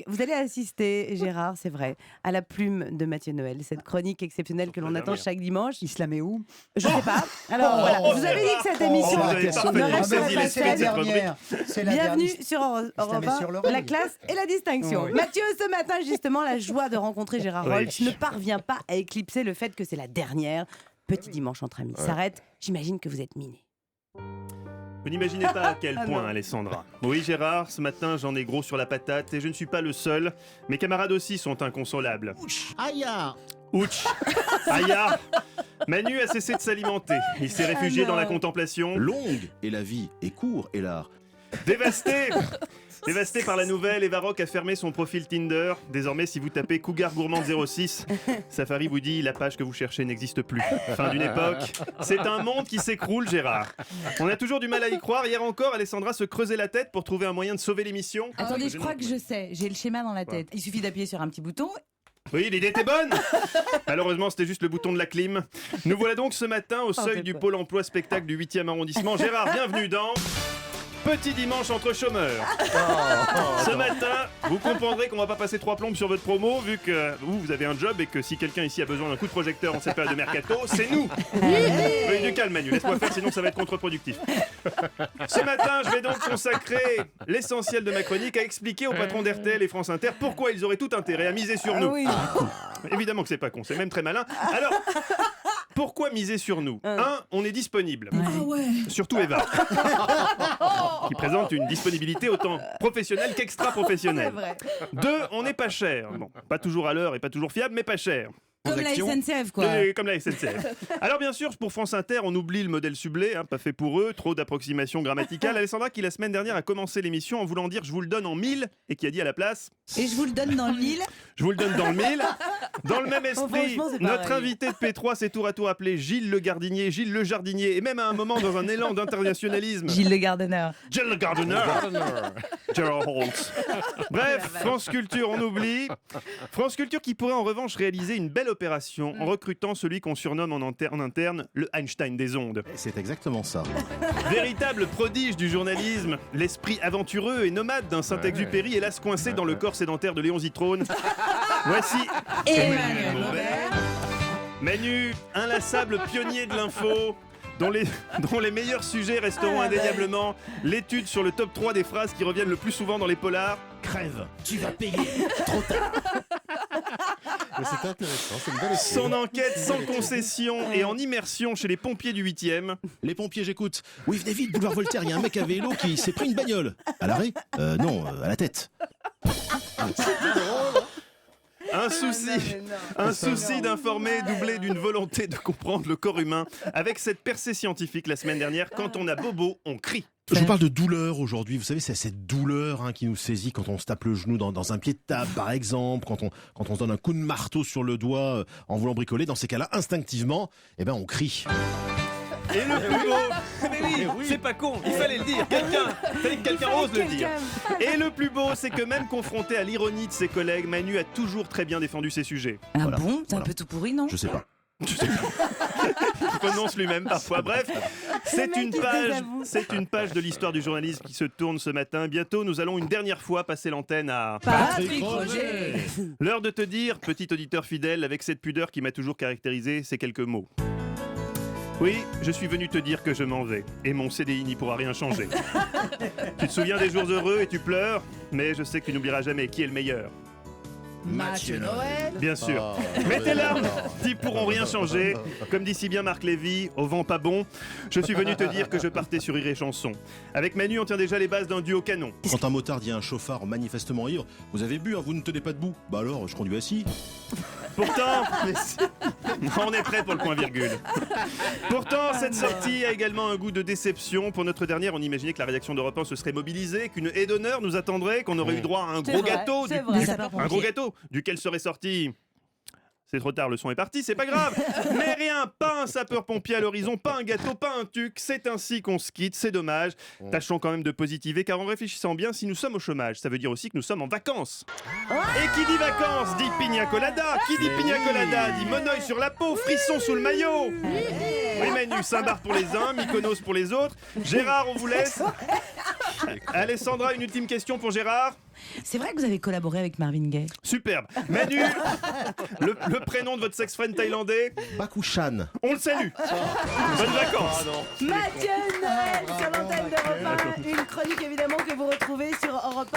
Vous allez assister, Gérard, c'est vrai, à la plume de Mathieu Noël, cette chronique exceptionnelle que l'on attend chaque dimanche. Il se la met où? Je sais pas. Alors voilà, je vous avais dit que cette émission vous avez ne resterait parfaitement pas saisi l'esprit de cette seule. C'est la Bienvenue dernière. sur Europe met sur 1, l'oreille. la classe et la distinction. Oui. Mathieu, ce matin, justement, la joie de rencontrer Gérard Oui. Rolf ne parvient pas à éclipser le fait que c'est la dernière. Petit dimanche entre amis s'arrête. J'imagine que vous êtes miné. Vous n'imaginez pas à quel point, Alessandra. Oui, Gérard, ce matin, j'en ai gros sur la patate et je ne suis pas le seul. Mes camarades aussi sont inconsolables. Ouch. Aïe. Manu a cessé de s'alimenter. Il s'est réfugié dans la contemplation. Longue est la vie et court est l'art. Dévasté par la nouvelle, Eva Rock a fermé son profil Tinder. Désormais, si vous tapez Cougar Gourmand 06, Safari vous dit la page que vous cherchez n'existe plus. Fin d'une époque. C'est un monde qui s'écroule, Gérard. On a toujours du mal à y croire. Hier encore, Alessandra se creusait la tête pour trouver un moyen de sauver l'émission. Attendez, je crois que je sais. J'ai le schéma dans la tête. Il suffit d'appuyer sur un petit bouton. Oui, l'idée était bonne. Malheureusement, c'était juste le bouton de la clim. Nous voilà donc ce matin au seuil du pôle emploi spectacle du 8e arrondissement. Gérard, bienvenue dans Petit dimanche entre chômeurs. Ce matin, vous comprendrez qu'on va pas passer 3 plombes sur votre promo vu que vous avez un job et que si quelqu'un ici a besoin d'un coup de projecteur en cette période de mercato, c'est nous. Oui, du calme Manu, laisse-moi faire sinon ça va être contre-productif. Ce matin, je vais donc consacrer l'essentiel de ma chronique à expliquer aux patrons d'RTL et France Inter pourquoi ils auraient tout intérêt à miser sur nous. Évidemment que c'est pas con, c'est même très malin. Alors, pourquoi miser sur nous ? 1, on est disponible. Surtout Eva. Qui présente une disponibilité autant professionnelle qu'extra-professionnelle. 2, on n'est pas cher. Bon, pas toujours à l'heure et pas toujours fiable, mais pas cher. Comme la SNCF, quoi. Comme la SNCF. Alors bien sûr, pour France Inter, on oublie le modèle sublé, pas fait pour eux, trop d'approximations grammaticales. Alessandra, qui la semaine dernière a commencé l'émission en voulant dire « je vous le donne en 1000 » et qui a dit à la place « Et je vous le donne dans le mille ». Je vous le donne dans le 1000. Dans le même esprit, franchement, c'est notre pareil. invité de P3 s'est tour à tour appelé Gilles le Gardinier, Gilles le Jardinier, et même à un moment dans un élan d'internationalisme, Gilles le Gardener. Gilles le Gardener, Gerald Holtz. Bref, France Culture, on oublie. France Culture qui pourrait en revanche réaliser une belle opération en recrutant celui qu'on surnomme en interne le Einstein des ondes. C'est exactement ça. Véritable prodige du journalisme, l'esprit aventureux et nomade d'un Saint-Exupéry, hélas coincé dans le corps sédentaire de Léon Zitrone. Voici Emmanuel Manu, inlassable pionnier de l'info, dont les meilleurs sujets resteront indéniablement l'étude sur le top 3 des phrases qui reviennent le plus souvent dans les polars. Crève, tu vas payer, trop tard. Mais c'est intéressant, c'est une belle essai. Son enquête sans concession et en immersion chez les pompiers du 8e. Les pompiers, j'écoute. Oui, venez vite, boulevard Voltaire, il y a un mec à vélo qui s'est pris une bagnole. À l'arrêt Non, à la tête. Un souci d'informer doublé d'une volonté de comprendre le corps humain. Avec cette percée scientifique la semaine dernière, quand on a bobo, on crie. Je vous parle de douleur aujourd'hui. Vous savez, c'est cette douleur qui nous saisit quand on se tape le genou dans un pied de table, par exemple, quand on se donne un coup de marteau sur le doigt en voulant bricoler. Dans ces cas-là, instinctivement, on crie. Et le plus beau, mais oui, c'est pas con, il fallait le dire, fallait que quelqu'un ose le dire. Et le plus beau, c'est que même confronté à l'ironie de ses collègues, Manu a toujours très bien défendu ses sujets. Ah Voilà. bon? C'est un peu tout pourri, non? Je sais pas. Il prononce lui-même parfois. Bref, c'est une page de l'histoire du journalisme qui se tourne ce matin. Bientôt, nous allons une dernière fois passer l'antenne à Patrick Roger. L'heure de te dire, petit auditeur fidèle, avec cette pudeur qui m'a toujours caractérisé, ces quelques mots. Oui, je suis venu te dire que je m'en vais, et mon CDI n'y pourra rien changer. Tu te souviens des jours heureux et tu pleures, mais je sais que tu n'oublieras jamais qui est le meilleur. Mathieu Noël. Bien sûr. Mais tes larmes n'y pourront rien changer. Comme dit si bien Marc Lévy, au vent pas bon, je suis venu te dire que je partais sur Rire et Chanson. Avec Manu, on tient déjà les bases d'un duo canon. Quand un motard dit à un chauffard manifestement ivre, vous avez bu, vous ne tenez pas debout. Bah alors, je conduis assis. Pourtant, on est prêt pour le point virgule. Pourtant, cette sortie a également un goût de déception. Pour notre dernière, on imaginait que la rédaction d'Europe 1 se serait mobilisée, qu'une haie d'honneur nous attendrait, qu'on aurait eu droit à un gros gâteau. Un gros gâteau, duquel serait sorti... C'est trop tard, le son est parti, c'est pas grave. Mais rien, pas un sapeur-pompier à l'horizon, pas un gâteau, pas un tuc. C'est ainsi qu'on se quitte, c'est dommage. Tâchons quand même de positiver, car en réfléchissant bien, si nous sommes au chômage, ça veut dire aussi que nous sommes en vacances. Et qui dit vacances dit pina colada. Qui dit pina colada dit monoeil sur la peau, frisson sous le maillot. Oui Manu, Saint-Barth pour les uns, Mykonos pour les autres. Gérard, on vous laisse. Alessandra, une ultime question pour Gérard. C'est vrai que vous avez collaboré avec Marvin Gaye. Superbe. Manu, le prénom de votre sex-friend thaïlandais. Bakushan. On le salue. Bonnes vacances. Mathieu Noël sur l'antenne d'Europe 1. Une chronique évidemment que vous retrouvez sur Europe 1.